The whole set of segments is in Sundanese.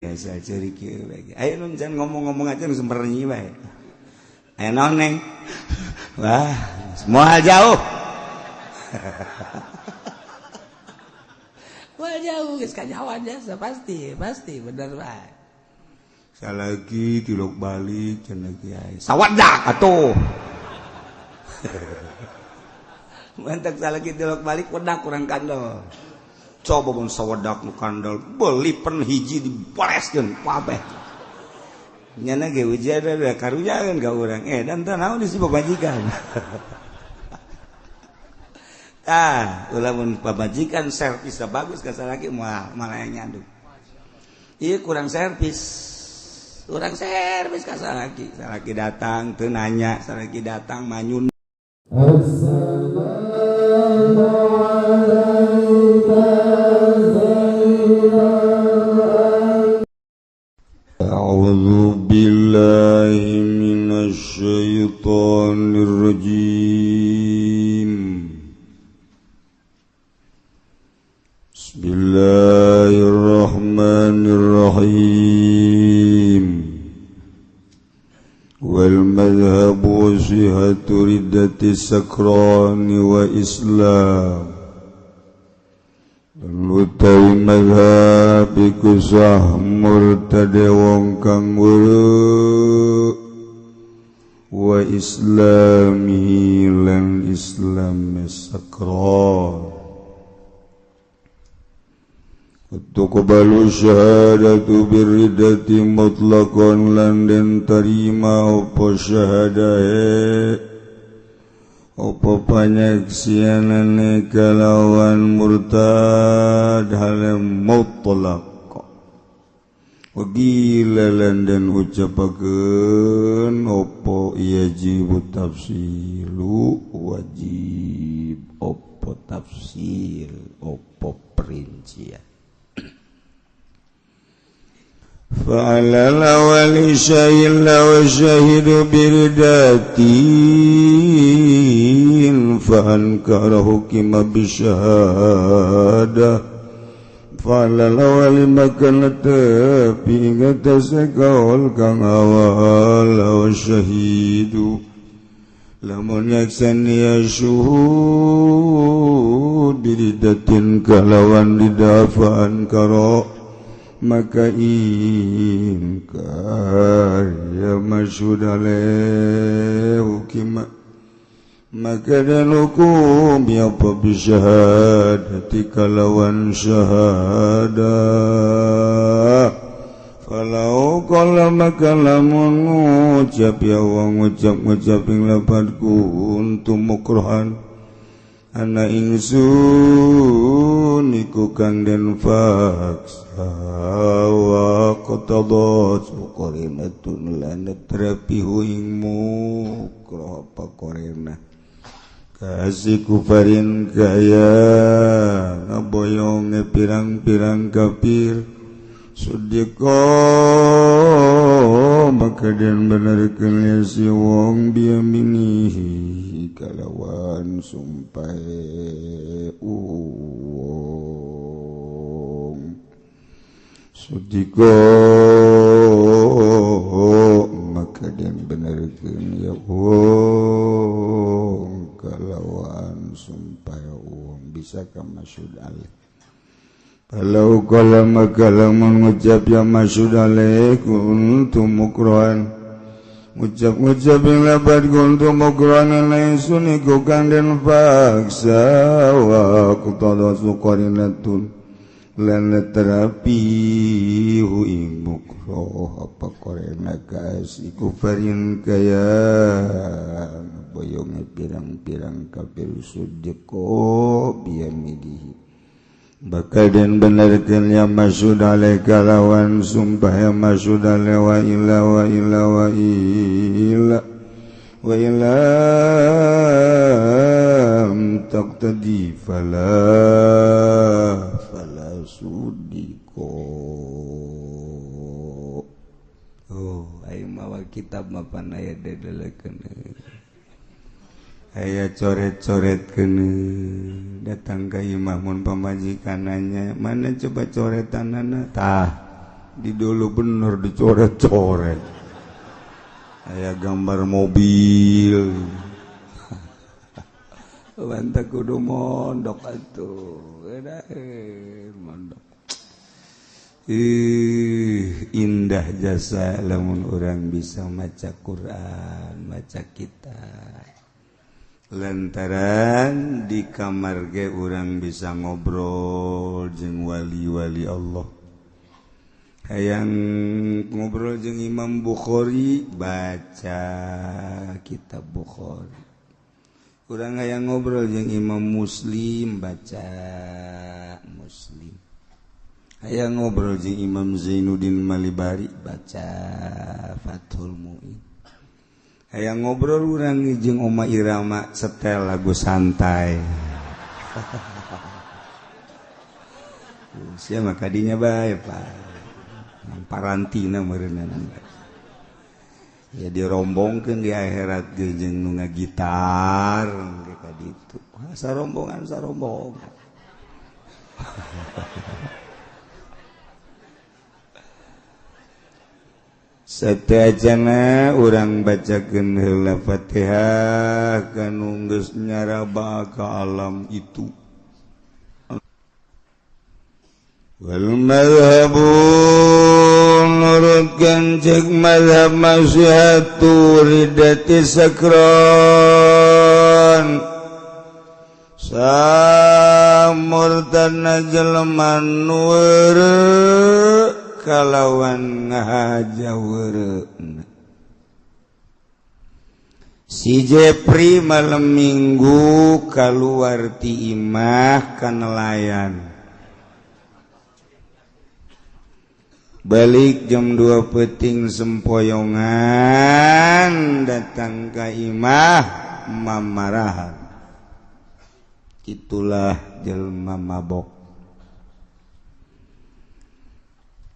biasa ceurik kieu we. Aya nu can ngomong-ngomong aja nu semperni bae. Aya naon Neng? Wah, moal jauh. Moal jauh geus kajawan jasa pasti bener bae. Salagi tiluk balik cenah kiai. Sawadak atuh. Mantak salagi tiluk balik wedak kurang kandel. Coba pun sawadak nu kandel beli pen hiji diporeskeun kabeh. Nyana ge ujian da karujaeun ka urang. Dan teu naon disebut majikan. Ulah mun pamajikan servis bagus ka salaki moal malah nyandung. Ieu kurang servis. Urang servis ka salaki. Salaki datang teu nanya, salaki datang manyun. A'udzu billahi minasy syaithanir rajim. Bismillahirrahmanirrahim. Wal madhhabu sihhatu riddati sakrani wa islam. Utawi madhab iku sah murtade wong kang weureu wa islami lan islam sakron. Tuqbalu syahadatu birriddati mutlaqan lan den tarima apa syahadahe apa panyaksianane kalawan murtad halem mutlaq. Wagila lan den ucapakeun apa yajib tafsilu wajib apa tafsil apa perincian. Fa'ala lawali syahilla wa syahidu birdatin fa'ankara hukima bisyahada fa'ala lawali makan tapi ingatase kaul kang awal wa syahidu lamun yaksani ya syuhud birdatin kalawan didafa'an karo maka ingkar ya masyudale hukima maka dan hukum ya pabisyahadati kalawan syahadah falau qala maka lamun ngucap ya wong ngucap ing lapatku untuk mukrohan ana ingsun iku kang den faksa wa qatadat qarinatun lan trapihu ing mukroh apa korena kasih kufarin kaya ngaboyong pirang-pirang kafir sudiko maka den benarkeun si wong biaminihi kalawan sumpah uwong sudiko maka den benarkeun ya wong kalawan sumpah uwong bisa ka masyhud alaih. Kalau kala maka lamun ngucap ya masyhud alaih kuntum mukrohan ngucap yang labat kuntum mukrohan laisun iku kang den faksa wa qutadat suqarinatun lan terapi hu ing mukroh apa korena kasih kufarin kaya boyong pirang-pirang kafir sudiko biyamidihi bakal den benarkeun ya masyhud alaih kalawan sumpah ya masyhud alaih wa illa taqtadi fala sudiko. Ayo mawa kitab mapan aya dedelekeun aya coret-coret kene datang ke imam mun pamajikananya mana coba coretanana tah di dulu bener dicoret-coret aya gambar mobil mantap kudu mondok atuh mondok indah jasa lamun orang bisa maca Quran maca kitab lantaran di kamar ge orang bisa ngobrol jeung wali-wali Allah hayang ngobrol jeung Imam Bukhari baca kitab Bukhari urang hayang ngobrol jeung Imam Muslim baca Muslim hayang ngobrol jeung Imam Zainuddin Malibari baca Fathul Muin hayang ngobrol urang jeung Oma Irama setel lagu santai sia mah kadinya bae Pak parantina meureunana ya dirombongkeun di akhirat ge jeung nu ngagitar ge ka ditu sarombongan satajana urang bacakeun heula Fatihah kanu geus nyaraba ka alam itu wal madhabu nurutkan cek madhab masyihatu ridati sakron samurtana jelman weureu kalawan ngahajaweureuna si Jepri malam minggu kaluar ti imah ka nelayan balik jam 2 peting sempoyongan datang ke imah mamarahan itulah jelma mabok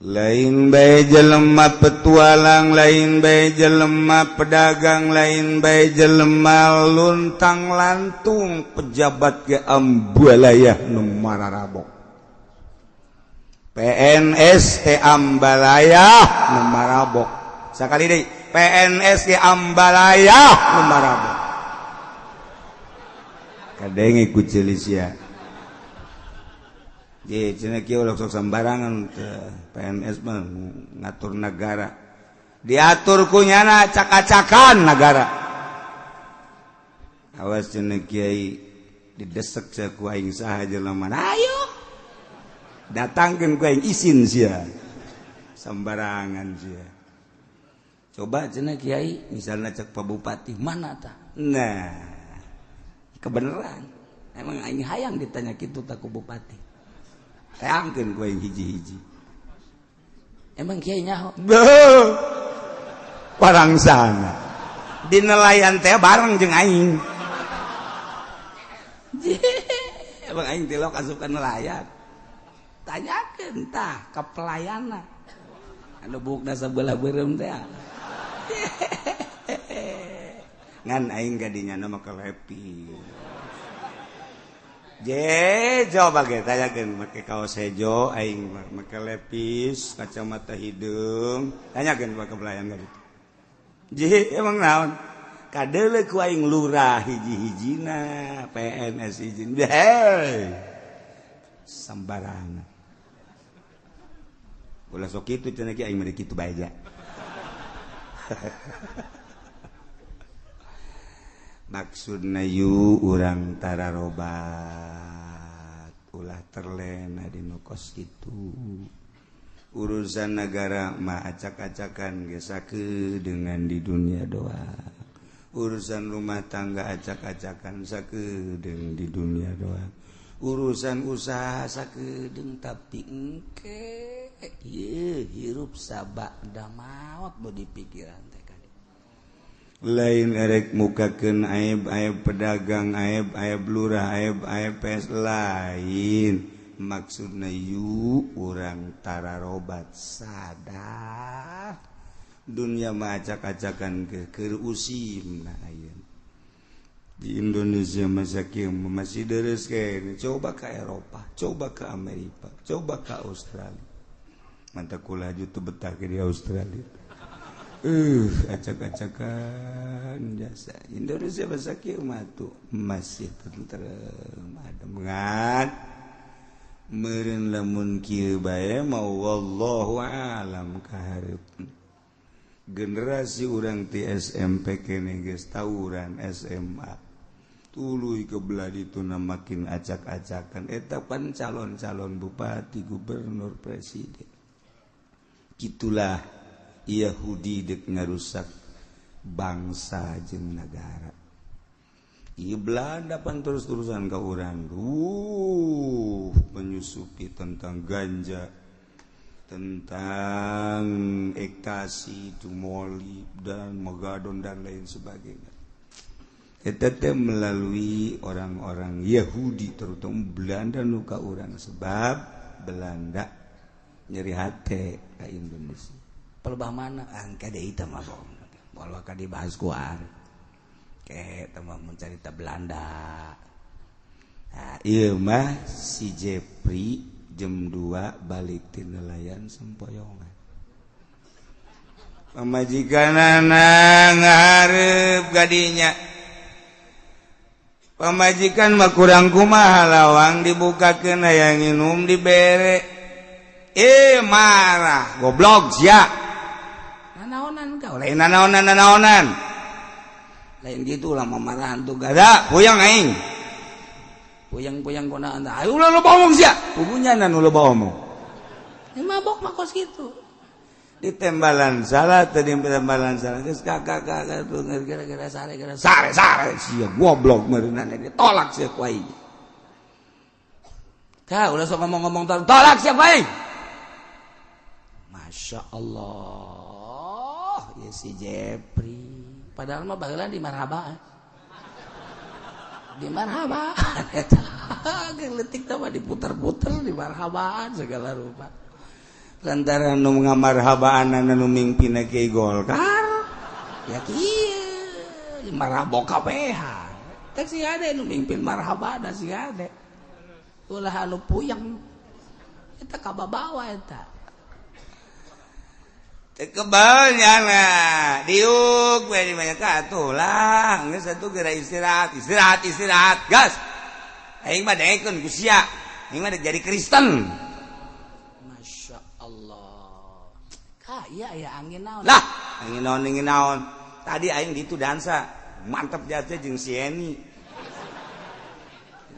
lain bae jelema petualang lain bae jelema pedagang lain bae jelema luntang lantung pejabat ge ambalayah nu mararabok PNS te ambalayah nu marabok sakali deui PNS ge ambalayah nu marabok kadenge ku Cilisia ye cenah kieu sok sembarangan PNS mah ngatur negara diatur ku nyana acak-acakan negara awas cenah kiai didesek ku aing saha jelema ayo datangkan ku yang izin sia sembarangan sia coba cenah kiai misalnya cek Pak Bupati mana tah nah kebenaran emang aing hayang ditanya kitu tah ku Bupati hayangkeun ku yang hiji-hiji emang kiai nyaho parang sana di nelayan teh bareng jeung aing emang aing teh lo asup ka nelayan tanyakeun tah ka pelayanan anu bukna sabelah beureum teh ngan aing gadinya nama kelepi je coba ge tanyakeun make kaos hejo aing make lepis kacamata hidung tanyakeun ka pelayan ka ditu je emang naon kadeuleu ku aing lurah hiji-hijina PNS izin hei sembarangan ulah sok kitu cenah ki aing mah kitu bae ja maksudna yu urang tararobat ulah terlena dina kos kitu urusan negara mah acak-acakan ge sakedeungan di dunia doang urusan rumah tangga acak-acakan sakedeung di dunia doang urusan usaha sakedeung tapi engke ieu hirup sabada maot mau dipikiran teh kali lain erek mukakeun aib-aib pedagang aib-aib lurah aib-aib pes lain maksudna yu urang tararobat sadar dunia mah acak-acakan keur usim nah ayeuna di Indonesia masih deres kayaknya coba ke Eropa coba ke Amerika coba ke Australia mantap kula jutu betah di Australia. Acak-acakan jasa Indonesia bahasa kieu mah tuh masih tentrem adem ngan meureun lamun kieu bae mau wallahu alam kaharep generasi urang ti SMP kene geus tawuran SMA tuluy kebelah dituna makin acak-acakan eta pan calon-calon bupati gubernur presiden gitulah Yahudi dek ngarusak bangsa jeung negara. Ieu Belanda pan terus-terusan ka urang. Menyusupi tentang ganja, tentang ekstasi, tumoli dan megadon dan lain sebagainya. Eta teh melalui orang-orang Yahudi terutama Belanda nu ka urang sebab Belanda nyeri hate ka Indonesia. Pelebah mana angka deh itu mah bohong. Walau kan dibahas kuar, kayak teman mencari Belanda. Nah, iya mah si Jepri jam 2 balik ti nelayan sempoyongan. Pamajikanana ngarep gadinya. Pamajikan mah kurang kumaha lawang dibukakeun aya nginum dibere. Marah goblok sia. Naonan kau lain naonan lain gitu lah mamarahan tuh gada puyang aing puyang kona anda ayo ulah lo bawong sia pugunya nan ulah bawong mabok makos gitu ditembalan salah tadi tembalan salah geus kakak tuh gara-gara sare sia goblok meureunna ditolak sia ku aing ka ulah sok ngomong tolak sia ku aing Masya Allah ya si Jepri padahal mah bageula di marhaba letik mah diputer-puter di marhabaan segala rupa lantaran nu ngamarhabaan anu mingpina Kiai Golkar ya kieu di marhabo kabehan teh si ade nu mingpin marhabaan si ade ulah anu puyeng eta kababawa eta kebalnya nah diuk we di banyak atuh lah geus atuh geura istirahat gas aing mah daekeun ku sia aing mah jadi Kristen Masya Allah kaya ya angin naon lah angin naon tadi aing ditu dansa mantep jatuh jeung si Eni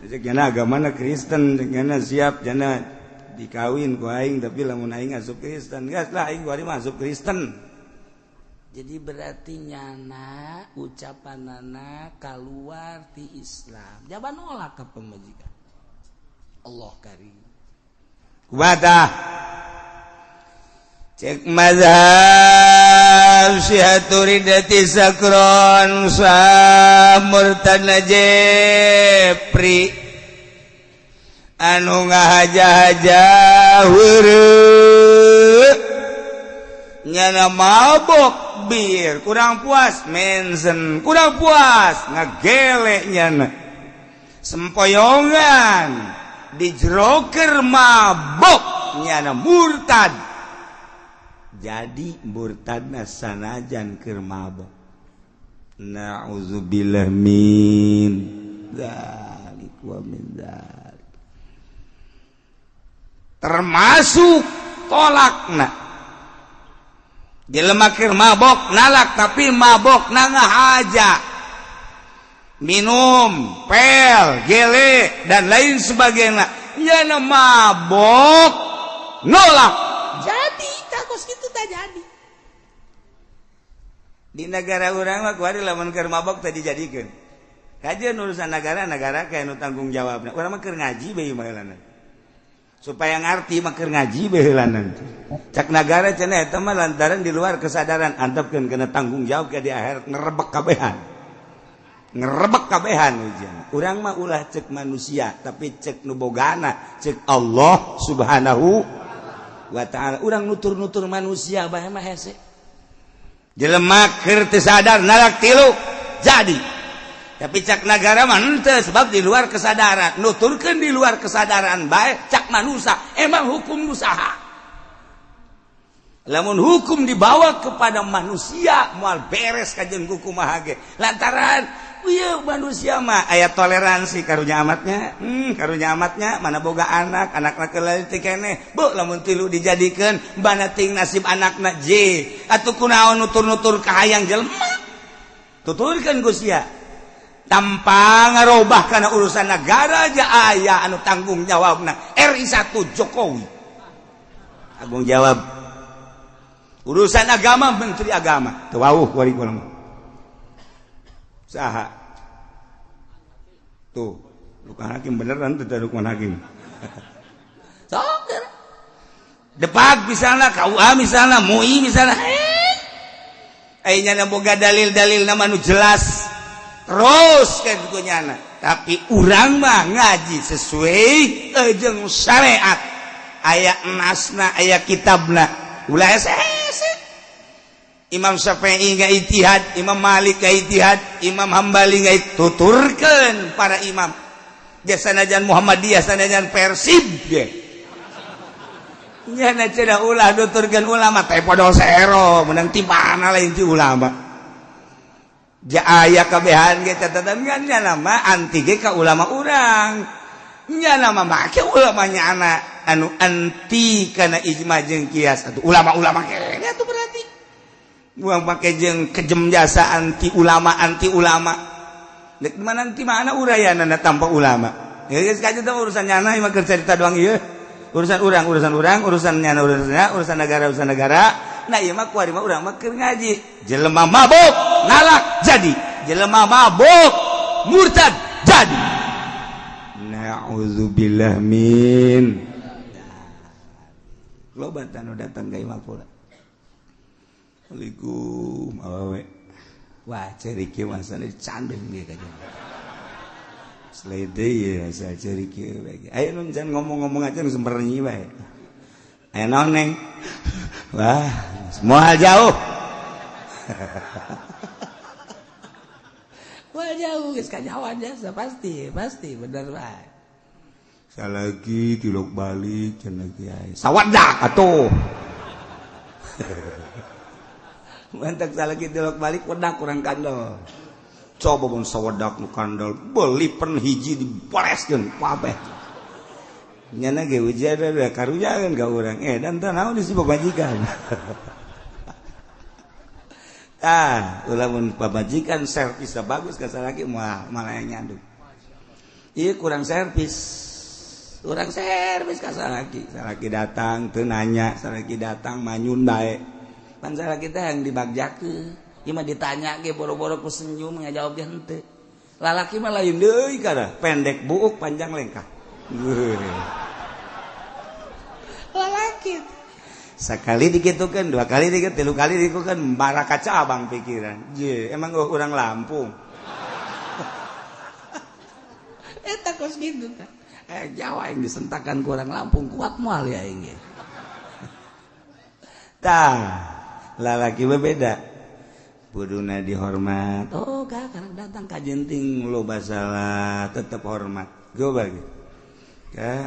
jeung agamana Kristen jeung siap jana dikawin ku aing tapi lamun aing asup Kristen geus lah aing bari masuk Kristen jadi berarti nyana ucapanana keluar ti Islam jaban nolak ke pemajikan Allah karim kumaha cek mazhab Syiaturidati Sakron Murtad Jepri anu ngahaja-haja heureuh nyana mabok bir kurang puas mensen kurang puas ngagele nyana sempoyongan dijeroker mabok nyana murtad jadi murtadna sanajan keur mabok na'udzubillah min dzalik wa min dzalik termasuk tolakna jelema keur mabok nalak tapi mabok na ngahaja minum pel gele dan lain sebagainya nya mabok nolak jadi takos kitu tak jadi di negara urang mah kuari lamun keur mabok tadi jadikeun kajian urusan negara kayak nu tanggung jawabna urang mah keur ngaji bae maelana supaya ngerti makir ngaji behelanan cak negara cenah eta mah lantaran di luar kesadaran antepkeun kena tanggung jawab ke di akhirat ngerebek kabehan ujian urang mah ulah cek manusia tapi cek nu bogana cek Allah subhanahu wa ta'ala urang nutur-nutur manusia bae mah hese jelema keur teu sadar nalak tilu jadi tapi cak negara mah henteu sebab di luar kesadaran nuturkeun di luar kesadaran bae cak manusia emang hukum usaha lamun hukum dibawa kepada manusia moal beres kajian kumaha ge lantaran manusia mah aya toleransi karunya amatnya mana boga anakna kelali teh keneh bu lamun tilu dijadikeun bana ting nasib anakna J atuh kunaon nutur-nutur ka hayang jelema tuturkeun ku sia tanpa ngarobah kana urusan negara aja aya anu tanggung jawabna RI 1 Jokowi tanggung jawab urusan agama menteri agama teu wauh kuari ulama saha tuh Lukman Hakim beneran tuh Lukman Hakim sok depak misalnya KUA misalnya MUI misalnya ayeuna boga dalil-dalil nama nu jelas terus kayak gitu nyana tapi urang mah ngaji sesuai jeung syariat aya nasna aya kitabna ulah Imam Syafi'i nggak ijtihad, Imam Malik nggak ijtihad, Imam Hambali nggak tuturkan para imam. Jasanajan Muhammadiyah, sanajan Persib ge. Nya na cenah ulah tuturkan ulama teh podo sero, menang ti mana lain ti ulama. Ja aya kabehan ge catatan kan nya nama anti ge ka ulama urang. Nya nama make ulamanya anak anu anti kana ijma jeung kias atuh ulama-ulama kene atuh berarti buang pakai jeung kejem jasa anti ulama dek mana urayana tanpa ulama ya geus ka eta urusan nyana mah keur cerita doang ieu urusan urang urusan nyana urusan negara nah ieu mah kuari mah urang mah keur ngaji jelema mabuk nalak jadi jelema mabuk murtad jadi na'udzubillah min loba tanu datang ka imam pula Assalamualaikum awewe wah ceri kieu masane candeng ge ka jeung slede ya sa ceri kieu bae aya nu can ngomong-ngomong aja nu semperni bae aya naon neng wah semua hal jauh wah jauh geus kajawan jasa pasti bener bae salagi tiluk balik cenah kiai sawadak atuh mantak salagi tiluk balik wedak kurang kandol coba pun sawadak nu kandol belipen hiji diporeskeun pabeh nyana ge ujada da karujakeun ka urang dan teu naon disibuk majikan ulamun pamajikan servis bagus ka salaki malah nyandung ieu kurang servis ka salaki datang teu nanya salaki datang manyun bae pan salaki teh yang dibagjakeun ieu mah ditanya ge boro-boro ku senyum ngajawab ge henteu lalaki mah lain deui kana pendek buuk panjang lengkah lalaki sekali dikitukeun dua kali dikit tilu kali dikitukeun baraka cabang pikiran je emang urang Lampung eta kos gitu kan Jawa yang disentakan ku urang Lampung kuat moal ya ini tah lalaki beda buduna dihormat karena datang ka jenting lo basalah tetep hormat coba gitu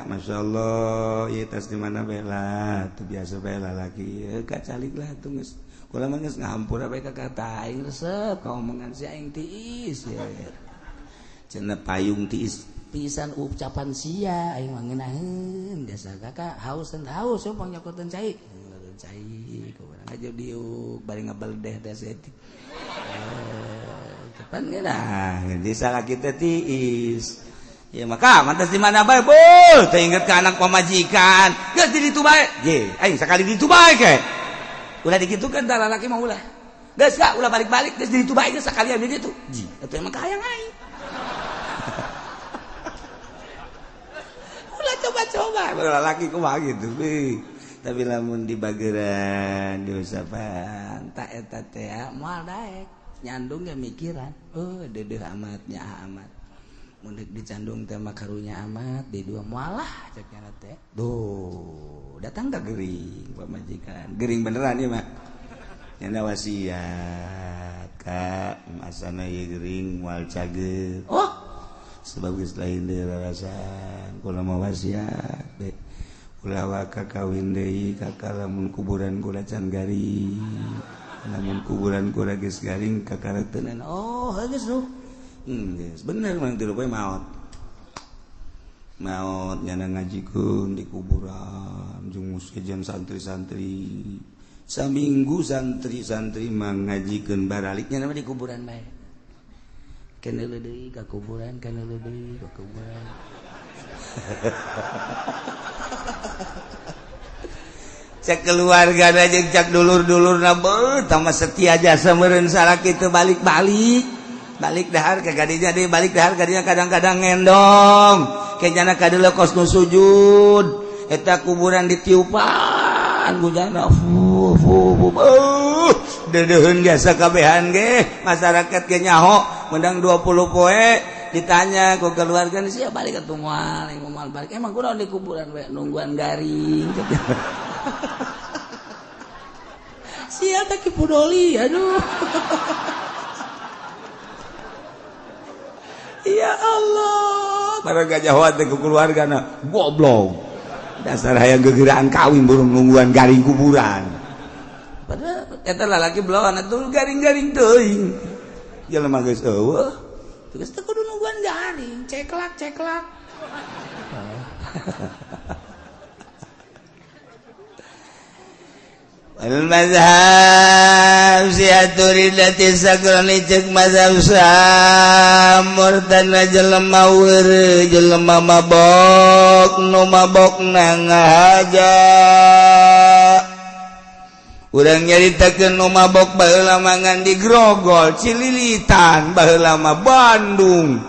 Masya Allah ieu tas di mana bela tuh biasa bela lagi kacalik lah tuh geus kula mah geus ngahampura bae ka kata aing resep ka omongan si aing tiis ya cenah payung tiis pisan ucapan sia aing mah ngeunaheun biasa kakak haus yo pangyakoteun cai urang aja diuk bari ngabeldeh teh setik kapan geuna di salah kita tiis ya maka mantas di mana bae bol teu inget ka anak pamajikan geus di ditu bae ye aing sakali di ditu bae ke ulah digitukeun tah lalaki mah ulah geus ka ulah balik-balik geus di ditu bae geus sakalian di ditu ji atuh emang kahayang aing ulah coba-coba lalaki kumaha gitu tapi lamun di bageran diusapan tak eta teh moal daek nyandung ge mikiran deudeuh amatnya amat mun dicandung teh mah karunya amat di dua moalah cek nya teh datang da geuring pamajikan geuring beneran ieu mah nyana wasiat ka asana ieu geuring moal cageut sebab geus lain deui rarasan kula mah wasiat Ulawa kakawin deui kakak lamun kuburan kula can garing. Lamun kuburan kula geus garing kakareuteunan. Oh, geus nu. Geus bener mah tilu poe maot. Maot nyana ngajikeun di kuburan jeung sejen santri-santri. Saminggu santri-santri mah ngajikeun baralik nyana mah di kuburan bae. Keneuleun deui ka kuburan, keneuleun deui ka kuburan. Cek keluarga jeung cek dulur-dulurna beuh tama setia jasa meureun salaki teu balik-balik. Balik dahar ka gadinya deui balik dahar gadinya kadang-kadang ngendong. Kenyana ka deuleu kos nu sujud. Eta kuburan ditiupan bujana fu dedeuheun biasa kabehan ge masyarakat ge nyaho mendang 20 poe ditanya ku keluarga sia balik atuh moal balik emang kunaon di kuburan we nungguan garing sia teh Ki Pudoli aduh ya Allah barang gajahwan teh ku keluargana goblok dasar hayang gegeuraan kawin burung nungguan garing kuburan padahal eta lalaki belon atuh garing-garing teuing jelema geus eueuh geus teu kudu nungguan garing ceklak al-mazhab siaturi dati sakrani cek mazhab samurtan jelema weureu jelema mabok nu mabok ngahaja urang nyaritakeun nu mabok baheula mangan di Grogol Cililitan baheula mah Bandung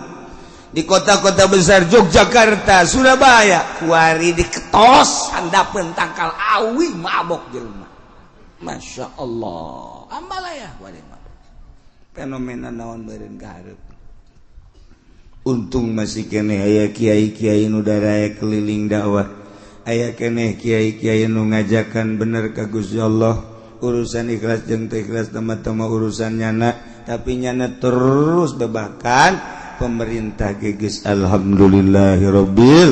di kota-kota besar Yogyakarta Surabaya kuari diketos handapeun tangkal awi mabok jelema. Masya Allah ambalaya fenomena naon beureun kaharep untung masih keneh aya kiai-kiai nu daraya keliling dakwah aya keneh kiai-kiai nu ngajakan bener ka Gusti Allah urusan ikhlas jeung teu ikhlas tama-tama urusan nyana tapi nyana terus bebakan pemerintah geus alhamdulillahirabbil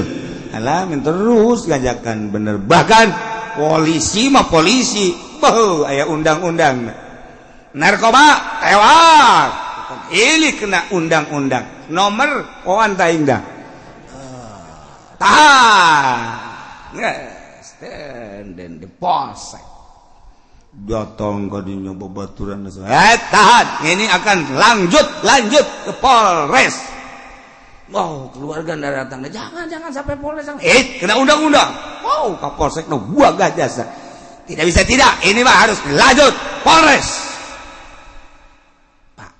alamin terus ngajakan bener bahkan polisi mah polisi aya undang-undang narkoba tewak ini kena undang-undang nomor koan taing dah tahan dan dipolsek datang ke dinya babaturan tahan ini akan lanjut ke Polres wow keluarga datang jangan sampai Polres kena undang-undang wow Kapolsek no gua gak jasa tidak bisa tidak, ini mah harus lanjut Polres. Pak,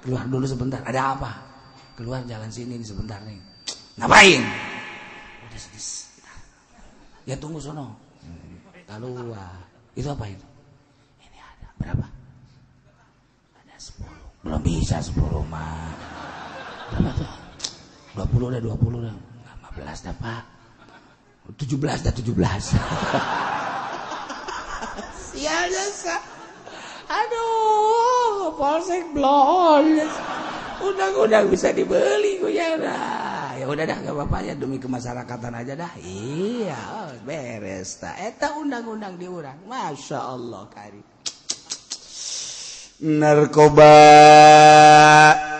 keluar dulu sebentar. Ada apa? Keluar jalan sini sebentar nih. Ngapain? Udah sedis. Ya tunggu sono. Keluar. Itu apa itu? Ini ada berapa? Ada 10. Belum bisa 10 mah. Berapa tuh? 20 dah. 15 dah Pak. 17 sial jasa aduh Polsek blon undang-undang bisa dibeli ya udah dah gak apa-apa ya demi kemasyarakatan aja dah iya beres ta eta undang-undang diurang Masya Allah karim narkoba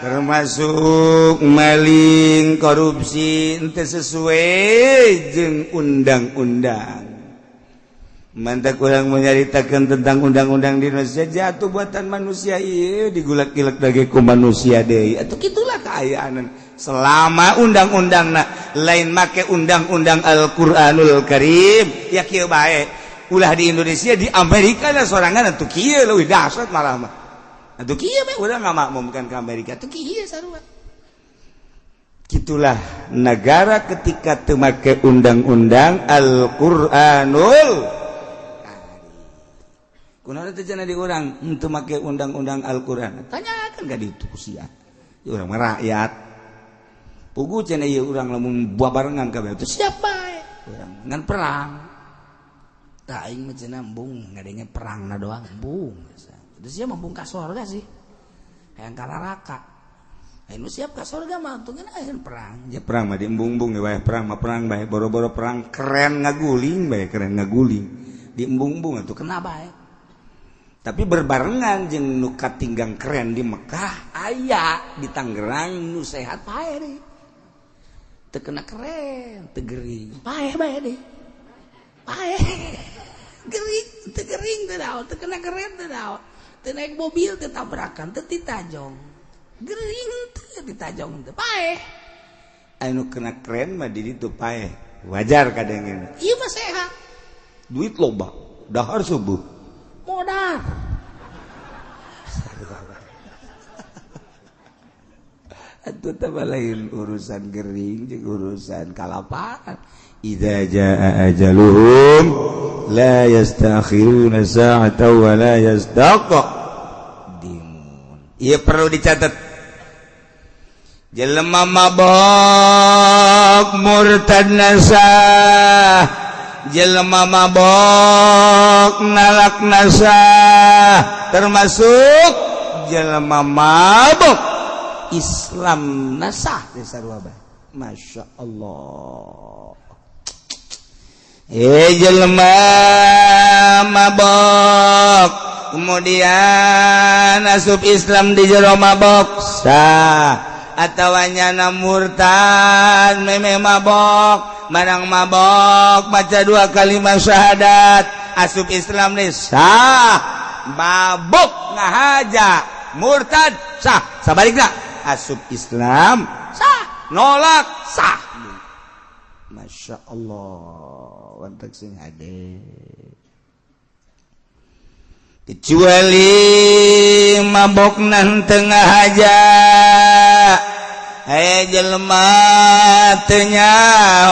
termasuk maling korupsi ente sesuai jeung undang-undang mantap kurang menyaritakan tentang undang-undang di Indonesia jatuh buatan manusia ieu digulak-gilak dage ku manusia deui atuh kitulah kaayaan selama undang-undangna lain make undang-undang Al-Qur'anul Karim ya kieu bae ulah di Indonesia di Amerika lah sorangan atuh kieu leuwih dahsyat malah mah atuh kieu mah urang ngamakmumkan ke Amerika atuh kieu sarua kitulah negara ketika teu make undang-undang Al-Qur'anul kunaon teh cenah di urang teu make undang-undang Al-Qur'an tanyakeun ka ditu sia urang mah rakyat pugu cenah ieu urang lamun babarengan kabeh teh siap bae urang ngan perang tah aing mah cenah embung ngadenge perangna doang embung terus dia membungkas surga sih yang neraka anu siap ka surga mah teu ngeun perang. Ya perang mah diembung-embung we perang mah perang bae boro-boro perang keren ngaguling bae keren ngaguling. Diembung-embung atuh kena bae. Tapi berbarengan jeung nu katinggang keren di Mekah aya di Tangerang nu sehat pae deui. Teu kena keren, teu geuring, pae bae deui. Pae. Geuring, teu geuring teu daot, teu kena keren teu daot. Teu naik mobil teu tabrakan, teu ditajong. Geuring teu ditajong teu pae. Anu kena keren mah di ditu pae. Wajar kadang-kadang. Ieu mah sehat. Duit loba, dahar subuh. Modal. Atuh teh lain urusan gering jeung urusan kalapaan. Idza jaa ajaluhum la yastakhiruna sa'atan wa la yastaqdimun. Ieu perlu dicatat. Jelema mabok murtad nasah, jelema mabok nalak nasah, termasuk jelema mabok Islam nasah di sarua bae. Masya Allah. Jelema mabok kemudian asup Islam di jero mabok sah atawa nyana murtad meme mabok marang mabok baca 2 kalimat syahadat asup Islam di sah mabok ngahaja murtad sah sabalikna asup Islam sah nolak sah. Masya Allah wantak sing ade kecuali mabok nan tengah aja aya jelema teu nya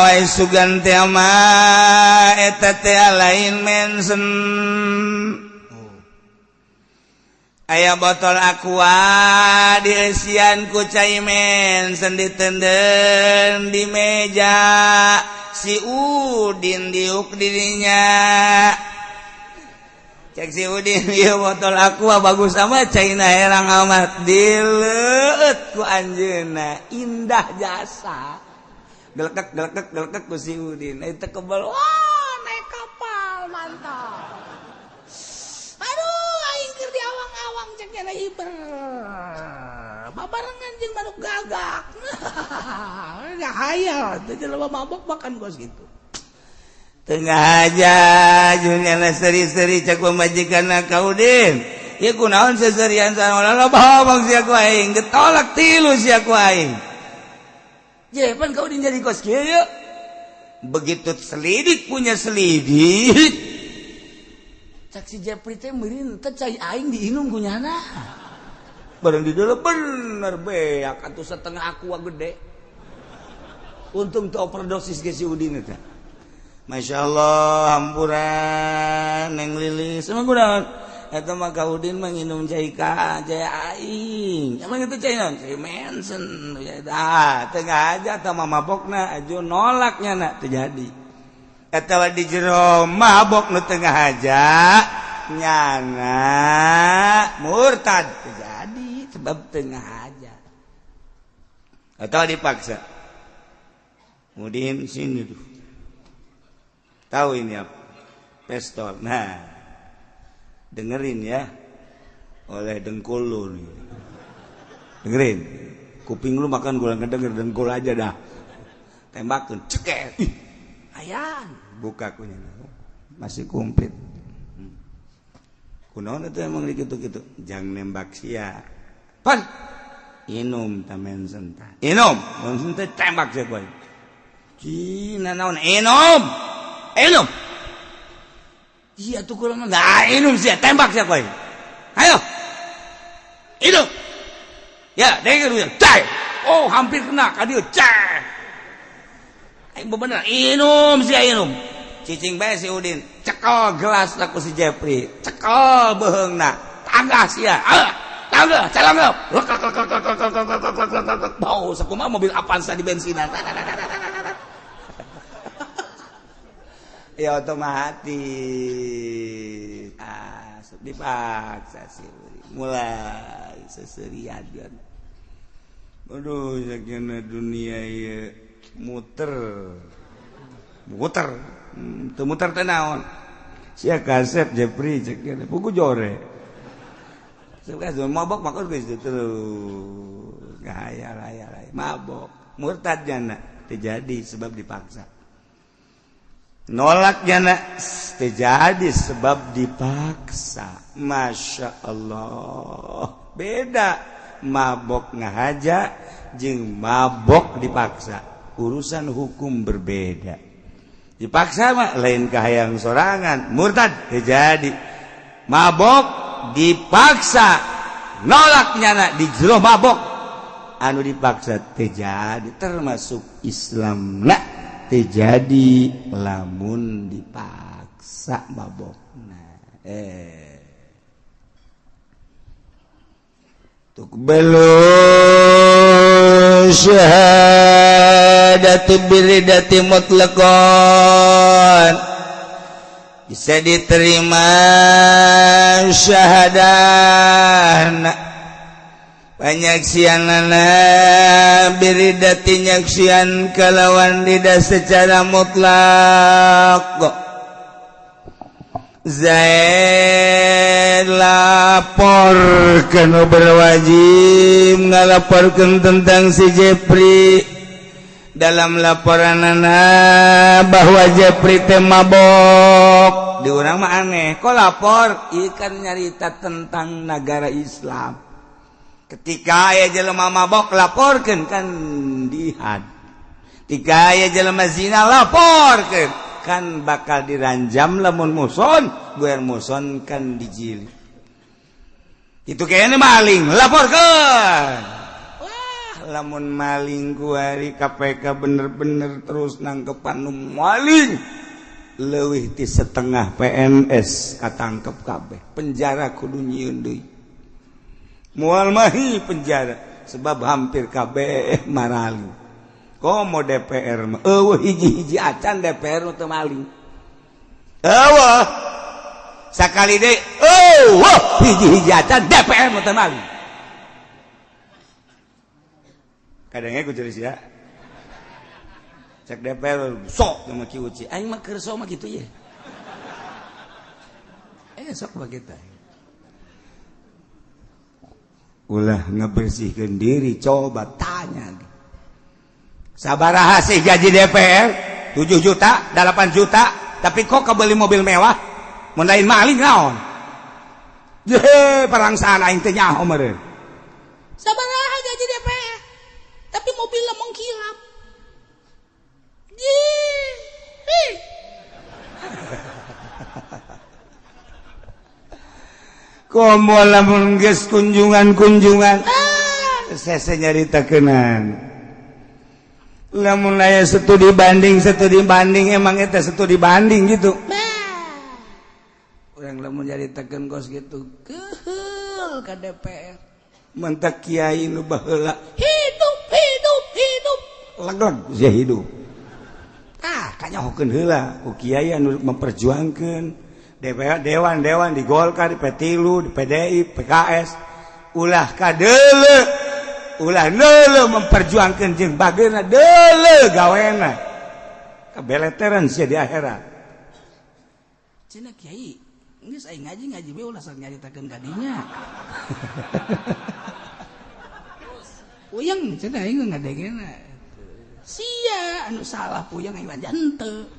wae sugan teh mah eta teh lain mensen. Aya botol aqua dieusian ku cai mensen ditenden di meja si Udin diuk dirinya. Cek si Udin ieu botol aqua bagus amat caina herang amat dileueut ku anjeunna indah jasa. Gelekek ku si Udin eta kebal wah naik kapal mantap. Di awang-awang cek nyana iber babarengan jeung manuk gagak nggak hayal teu jelema mabok makan kos gitu tengah aja junyana seri-seri cek pemajikanna ka Udin ieu kunaon seserian sanola loba bang sia ku aing getolak 3 sia ku aing je pan ka Udin jadi kos kieu yeuh begitu selidik punya selidik cak si Jepri teh meureun teh cai aing diinum ku nyana. Bareng di dalam bener beak atuh setengah aqua gede. Untung teu overdosis ge si Udin eta. Masyaallah hampuran Neng Lilis. Emang kunaon? Eta mah ka Udin mah nginum cai ka cai aing. Emang itu cai naon? Cai mensen. Ah, tengah aja tah mabokna aju nolak nyana teu jadi. Eta di jero mabok nu tengah aja nyana murtad terjadi sebab tengah aja atau dipaksa. Kemudian sini tuh tahu ini apa pistol. Nah dengerin ya oleh dengkul lu nih. Dengerin kuping lu makan gula ngedenger dengkul aja dah tembakin ceket ayan buka kunya masih komplit. Kunaon itu emang dikitu-kitu jang nembak sia pan inum tamen senta inum mun teh tembak sia koy cina naon inum iya tuh kurang nah inum sia tembak sia koy ayo inum ya denger ya cai oh hampir kena ka dieu cai aing bener inum sia inum cicing bae si Udin cekel gelas laku si Jepri cekel beheungna tanggah sia tanggah calanggep bau sakumaha mobil Avanza di bensinan ya otomatis dipaksa si Udin mulai seserian aduh sakjana dunia ieu muter teu muter teh naon sia kasep Jepri cek kene pugu jore sebenarnya mabok makanya geus terus gaya mabok murtad jana terjadi sebab dipaksa nolak jana terjadi sebab dipaksa. Masya Allah beda mabok ngahaja jeung mabok dipaksa urusan hukum berbeda. Dipaksa mah lain kahayang sorangan murtad terjadi mabok dipaksa nolak nyana di jero mabok anu dipaksa terjadi termasuk Islam nak terjadi lamun dipaksa mabok tuqbalu syahadatu biridati mutlaqan bisa diterima syahadah panyaksianana biridati nyaksian kalawan lidah secara mutlak Zaid laporkeun berwajib ngalaporkeun tentang si Jepri dalam laporanana bahwa Jepri teh mabok di urang mah aneh kok lapor ikan nyarita tentang negara Islam ketika aya jelema mabok laporkeun kan dihad ketika aya jelema zina laporkeun kan bakal diranjam lamun muson guer muson kan dijili itu kayaknya maling laporkan wah lamun maling kuari KPK bener-bener terus nangkepan nu maling leuwih ti setengah PNS katangkep kabeh penjara kudu nyieun deui moal mahi penjara sebab hampir kabeh marali komo DPR mah eueuh hiji-hiji acan DPR teu maling eueuh sakali deui eueuh hiji-hiji acan DPR teu maling kadangnya ku jelas ya cek DPR sok sama Ki Uci aing mah keur sok mah kitu ye sok bagitu ulah ngebersihkeun diri coba tanya sabaraha sih gaji DPR 7 juta 8 juta tapi kok kebeli mobil mewah mun lain maling naon parangsaan aing teh nyaho meureun sabaraha gaji DPR tapi mobilna mengkilap komo lamun geus kunjungan sese nyaritakeunana lamun aya studi banding emang eta studi banding gitu urang lamun nyaritakeun kos gitu keheul ka DPR mentak kiai nu baheula hidup legeg sia hidup kanyahokeun heula ku kiai anu memperjuangkeun DPR dewan di Golkar di P3 di PDI PKS ulah kadeuleu ulah neuleuh memperjuangkeun jeung bageuna deuleuh gawena kabeleteran sia di akhirat cenah kiai geus aing ngaji we ulah sok nyaritakeun ka dinya puyeng cenah aing ngadengena sia anu salah puyeng aing mah henteu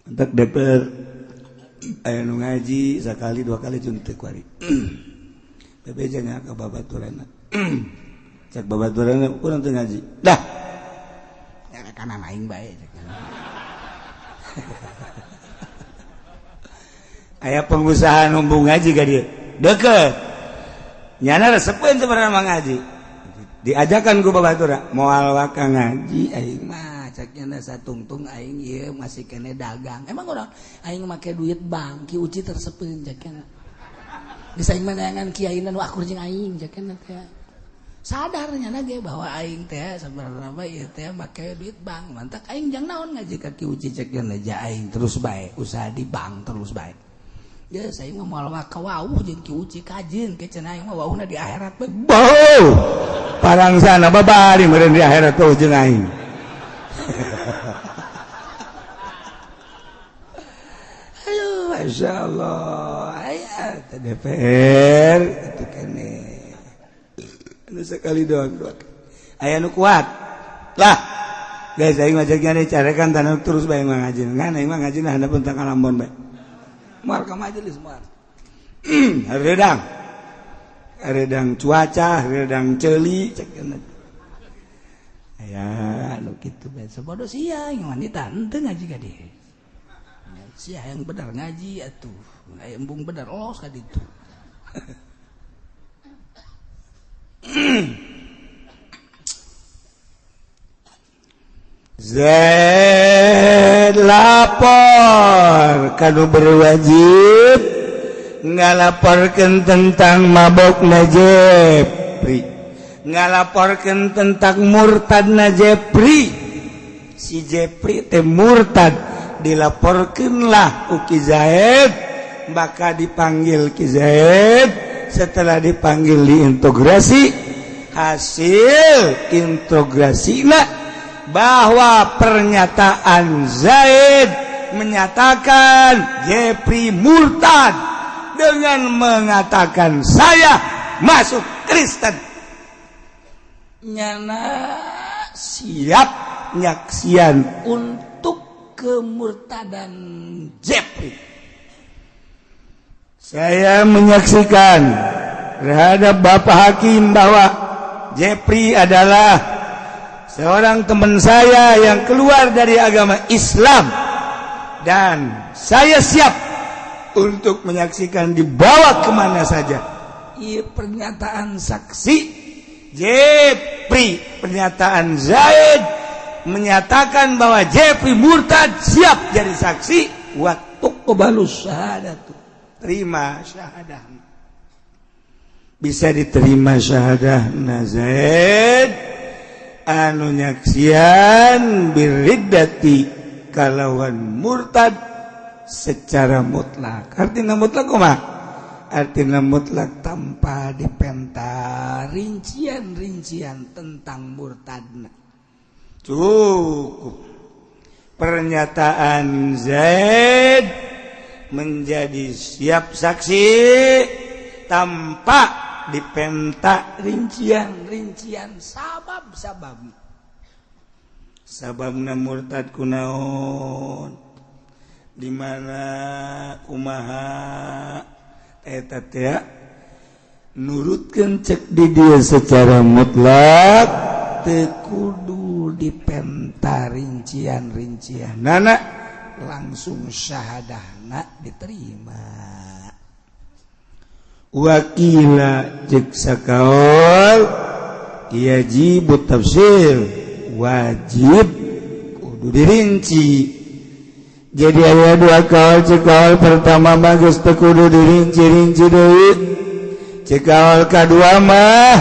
entek DPR aya nu ngaji sakali 2 kali juntek kuari bebeja nya ka babaturanna cek babaturanna urang teu ngaji dah ya kana aing bae aya pengusaha numbung ngaji ka dieu deukeut nyana resepeun teu pernah ngaji diajakan ku babaturan moal waka ngaji aing mah caknya satungtung aing ieu masih kene dagang emang urang aing make duit bank Ki Uci tersepeun cakna geus aing mah neangan kiaina nu akur jeung aing cakna teh sadar nya ge bahwa aing teh sabarapa ieu teh make duit bank mantak aing jang naon ngaji ka Ki Uci cakna ja aing terus bae usaha di bank terus bae Ya saya mah moal kawauh jeung ki uci kajeun ke cenah aing mah wauhna di akhirat bae. Bau. Parang sana babari meureun di akhirat tuh jeung aing. Ayo masyaallah. Aya DPR itu kene. Anu sekali doang. Aya nu kuat. Lah. Guys, aing ngajaknya nih carekan tanah terus bae ngaji. Ngan aing mah ngajina handap tentang alambon bae. Mual ke majelis mual. Redang cuaca, redang celi, cek ya, anu kitu bae. Sabodo sia yang wanita henteu ngaji ka dieu. Sia yang bener ngaji atuh. Aya embung bener los ka ditu. Zaid lapor kanu berwajib ngalaporkeun tentang mabok Jepri, ngalaporkeun tentang murtad Jepri. Si Jepri teh murtad, dilaporkeunlah ku Ki Zaid, maka dipanggil Ki Zaid. Setelah dipanggil diintegrasi, hasil integrasina bahwa pernyataan Zaid menyatakan Jepri murtad dengan mengatakan saya masuk Kristen. Nyana siap nyaksian untuk kemurtadan Jepri. Saya menyaksikan terhadap Bapak Hakim bahwa Jepri adalah seorang teman saya yang keluar dari agama Islam, dan saya siap untuk menyaksikan dibawa kemana saja. Iya pernyataan saksi Jepri, pernyataan Zaid menyatakan bahwa Jepri murtad, siap jadi saksi. Waktu kebalus syahadat, terima syahadah, bisa diterima syahadah Zaid anu nyaksian biriddati kalawan murtad secara mutlak. Artina mutlak kumaha? Artina mutlak tanpa dipenta rincian-rincian tentang murtadna. Cukup pernyataan Zaid menjadi siap saksi tanpa dipenta rincian-rincian sababna murtad kunaon, di mana kumaha eta teh nurutkeun cek di dia secara mutlak teu kudu dipenta rincian-rincianana, langsung syahadahna diterima. Wakila cek sakaol yajib tafsir, wajib kudu dirinci. Jadi aya dua kaul, cek kaul pertama mah geus teu kudu dirinci-rinci deui. Cek kaul kadua mah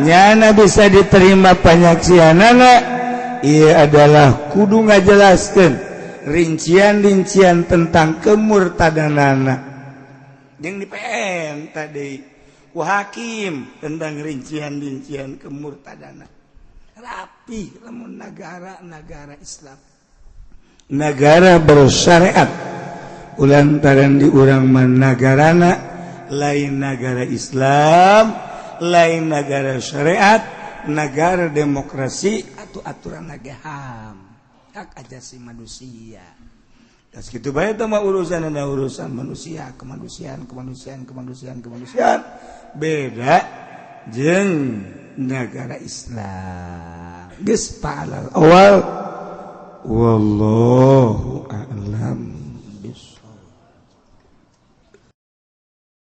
nyana bisa diterima panyaksianana, ieu adalah kudu ngajelaskeun rincian-rincian tentang kemurtadanana. Yang di PN tadi ku hakim tentang rincian-rincian kemurtadana. Rapi lamun negara Islam, negara bersyariat. Ulantaran di urang mah nagarana lain negara Islam, lain negara syariat, negara demokrasi atau aturan HAM, hak asasi manusia. Das kitu bae teh mah urusan manusia, kemanusiaan beda jeung negara Islam. Geus paalal awal wallahu a'lam bishawab.